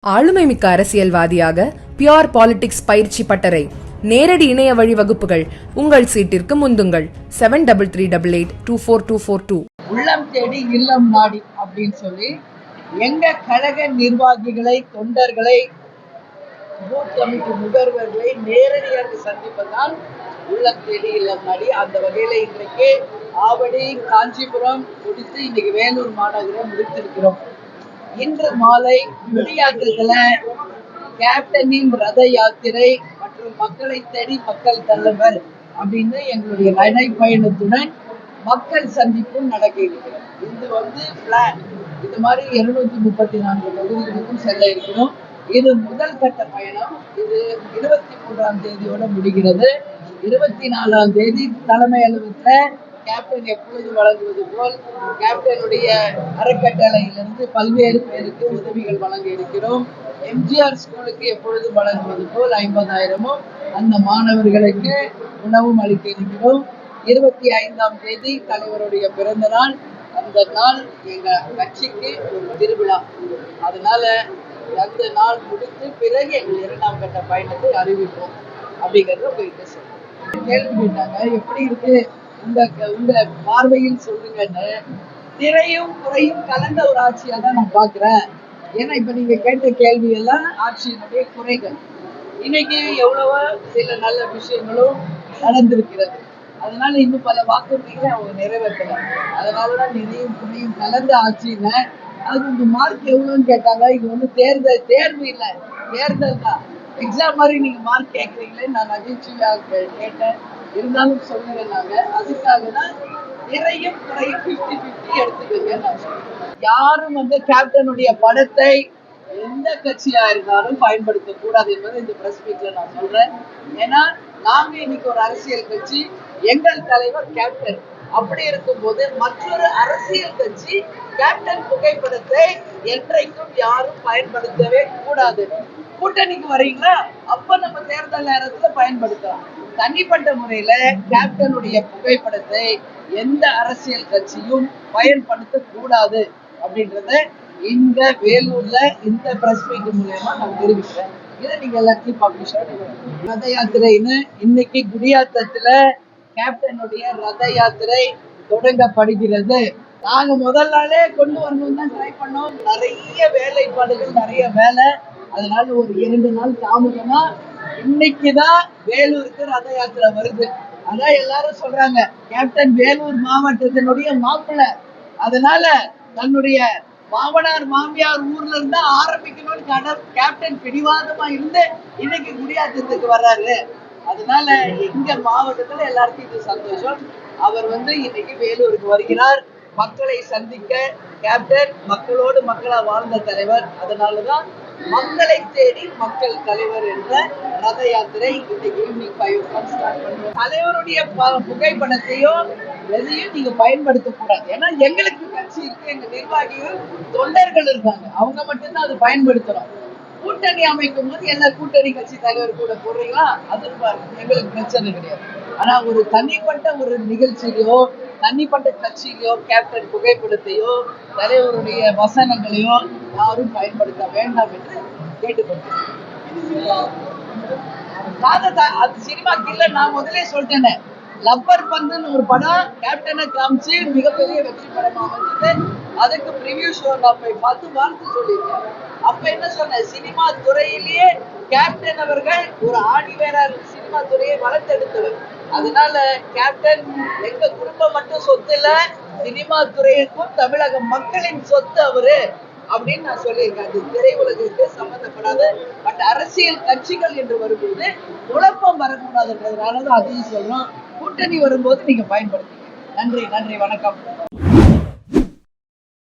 ஆளுமை மிக்க அரசியல்வாதியாக பியோர் பாலிடிக்ஸ் பயிற்சி பட்டறை, நேரடி இணைய வழி வகுப்புகள். உங்கள் சீட்டிற்கு முந்துங்கள் 7338824242. உள்ளம் தேடி இல்லம் நாடி அப்படின்னு சொல்லி எங்க கழக நிர்வாகிகளை, தொண்டர்களை, பூத் கமிட்டி முகர்வர்களை நேரடியாக சந்திப்பதால் உள்ளம் தேடி இல்லம் நாடி. அந்த வகையில இன்றைக்கு ஆவடி, காஞ்சிபுரம் முடித்து இன்னைக்கு வேலூர் மாநகரம் முடித்திருக்கிறோம். இன்று மாலை குடியாத்தத்துல கேப்டனின் ரத யாத்திரை மற்றும் மக்களை தேடி மக்கள் தலைவர் அப்படின்னு எங்களுடைய நடைப்பயணத்துடன் மக்கள் சந்திப்பும் நடக்க இருக்கிறோம். இது பிளான். இது மாதிரி 234 தொகுதிகளுக்கும் செல்ல இருக்கிறோம். இது முதல் கட்ட பயணம். இது 23ஆம் தேதியோட முடிகிறது. 24ஆம் தேதி தலைமை அலுவலகத்துல கேப்டன் எப்பொழுது வழங்குவது போல் கேப்டனுடைய அறக்கட்டளையிலிருந்து பல்வேறு பேருக்கு உதவிகள் வழங்க இருக்கிறோம். எம்ஜிஆர் ஸ்கூலுக்கு எப்பொழுது வழங்குவது போல் 50,000 அந்த மாணவர்களுக்கு உணவும் அளிக்க இருக்கிறோம். 25ஆம் தேதி தலைவருடைய பிறந்த நாள். அந்த நாள் எங்க கட்சிக்கு ஒரு திருவிழா. அதனால அந்த நாள் முடித்து பிறகு எங்கள் 2ஆம் கட்ட பயணத்தை அறிவிப்போம் அப்படிங்கறத போயிட்டு சொல்றோம். கேள்வி கேட்டாங்க, எப்படி இருக்கு உங்க பார்வையில் சொல்லுங்கன்னு. திரையும் குறையும் கலந்த ஒரு ஆட்சியா தான் நான் பாக்குறேன். ஏன்னா இப்ப நீங்க கேட்ட கேள்வி எல்லாம் ஆட்சியினுடைய குறைகள். இன்னைக்கு எவ்வளவோ சில நல்ல விஷயங்களும் நடந்திருக்கிறது. அதனால இன்னும் பல வாக்குறுதிகளை அவங்க நிறைவேற்றல. அதனாலதான் நிறையும் குறையும் கலந்த ஆட்சியில அது இந்த மார்க் எவ்வளவுன்னு கேட்டாங்க. இது தேர்வு இல்லை, தேர்தல் தான். எக்ஸாம் மாதிரி நீங்க மார்க் கேட்கறீங்களே, நான் நகைச்சுவையாக கேட்டேன். இருந்தாலும் சொல்லுங்க. நாங்க அதுக்காக தான் நிறையும் குறையும் 50-50 எடுத்துக்கங்க நான் சொல்றேன். யாரும் கேப்டனுடைய படத்தை எந்த கட்சியா இருந்தாலும் பயன்படுத்த கூடாது என்பதை இந்த பிரஸ் மீட்ல நான் சொல்றேன். ஏன்னா நாங்க இன்னைக்கு ஒரு அரசியல் கட்சி, எங்கள் தலைவர் கேப்டன். அப்படி இருக்கும்போது மற்றொரு அரசியல் கட்சி கேப்டன் புகைப்படத்தை என்றைக்கும் யாரும் பயன்படுத்தவே கூடாது. கூட்டணிக்கு வரீங்களா, அப்ப நம்ம தேர்தல் நேரத்துல பயன்படுத்தலாம். தனிப்பட்ட முறையில கேப்டனுடைய புகைப்படத்தை எந்த அரசியல் கட்சியும் பயன்படுத்த கூடாது அப்படின்றத இந்த வேலூர்ல இந்த பிரஸ் மீட் மூலமா நான் தெரிவிக்கிறேன். இதை நீங்க எல்லாத்தையும் பப்ளிஷ் ரத யாத்திரைன்னு இன்னைக்கு குடியாத்தத்துல கேப்டனுடைய ரத யாத்திரை தொடங்கப்படுகிறது. நாங்க முதல் நாளே கொண்டு வரணும் தான் ட்ரை பண்ணோம். நிறைய வேலைப்பாடுகள், நிறைய வேலை. அதனால ஒரு 2 நாள் தாமதமா இன்னைக்குதான் வேலூருக்கு ரத யாத்திரை வருது. அதான் எல்லாரும் சொல்றாங்க, கேப்டன் வேலூர் மாவட்டத்தினுடைய மாப்பிள்ளை. அதனால தன்னுடைய மாமனார் மாமியார் ஊர்ல இருந்தா ஆரம்பிக்கணும்னு கேப்டன் பிடிவாதமா இருந்து இன்னைக்கு குடியாத்தத்துக்கு வர்றாரு. அதனால எங்க மாவட்டத்துல எல்லாருக்கும் இது சந்தோஷம். அவர் இன்னைக்கு வேலூருக்கு வருகிறார். மக்களை சந்திக்க. கேப்டன் மக்களோடு மக்களா வாழ்ந்த தலைவர். அதனாலதான் மக்களை தேடி மக்கள் தலைவர் என்ற ரத யாத்திரை இன்னைக்கு ஈவினிங் 5 o'clock ஸ்டார்ட் பண்ணுவோம். தலைவருடைய புகைப்படத்தையோ எதையும் நீங்க பயன்படுத்த கூடாது. ஏன்னா எங்களுக்கு கட்சி இருக்கு, எங்க நிர்வாகிகள், தொண்டர்கள் இருக்காங்க. அவங்க மட்டும்தான் அது பயன்படுத்தணும். கூட்டணி அமைக்கும் போது எல்லா கூட்டணி கட்சி தலைவர் கூட போடுறீங்களா, அது எங்களுக்கு பிரச்சனை கிடையாது. ஆனா ஒரு தனிப்பட்ட ஒரு நிகழ்ச்சியிலையோ, தனிப்பட்ட கட்சியிலையோ கேப்டன் புகைப்படத்தையோ தலைவருடைய வசனங்களையோ யாரும் பயன்படுத்த வேண்டாம் என்று கேட்டுக்கொண்டேன். அது சினிமாக்கு இல்ல, நான் முதலே சொல்லிட்டேன். லப்பர் பந்துன்னு ஒரு படம் கேப்டனை காமிச்சு மிகப்பெரிய வெற்றி படமா வந்துட்டு அதுக்கு ப்ரிவியூ ஷோ நான் போய் பார்த்து வாழ்த்து சொல்லியிருக்கேன். அப்ப என்ன சொன்ன, சினிமா துறையிலேயே கேப்டன் அவர்கள் ஒரு ஆணிவேரார் சினிமா துறையை வளர்த்தெடுத்தவர். அதனால கேப்டன் எங்க குடும்பம் மட்டும் சொத்து இல்ல, சினிமா துறைக்கும் தமிழக மக்களின் சொத்து அவரு அப்படின்னு நான் சொல்லியிருக்கேன். அது திரையுலகிற்கு சம்பந்தப்படாது. பட் அரசியல் கட்சிகள் என்று வரும்போது குழப்பம் வரக்கூடாதுன்றதுனாலதான் அதையும் சொல்றோம். கூட்டணி வரும்போது நீங்க பயன்படுத்துங்க. நன்றி, வணக்கம்.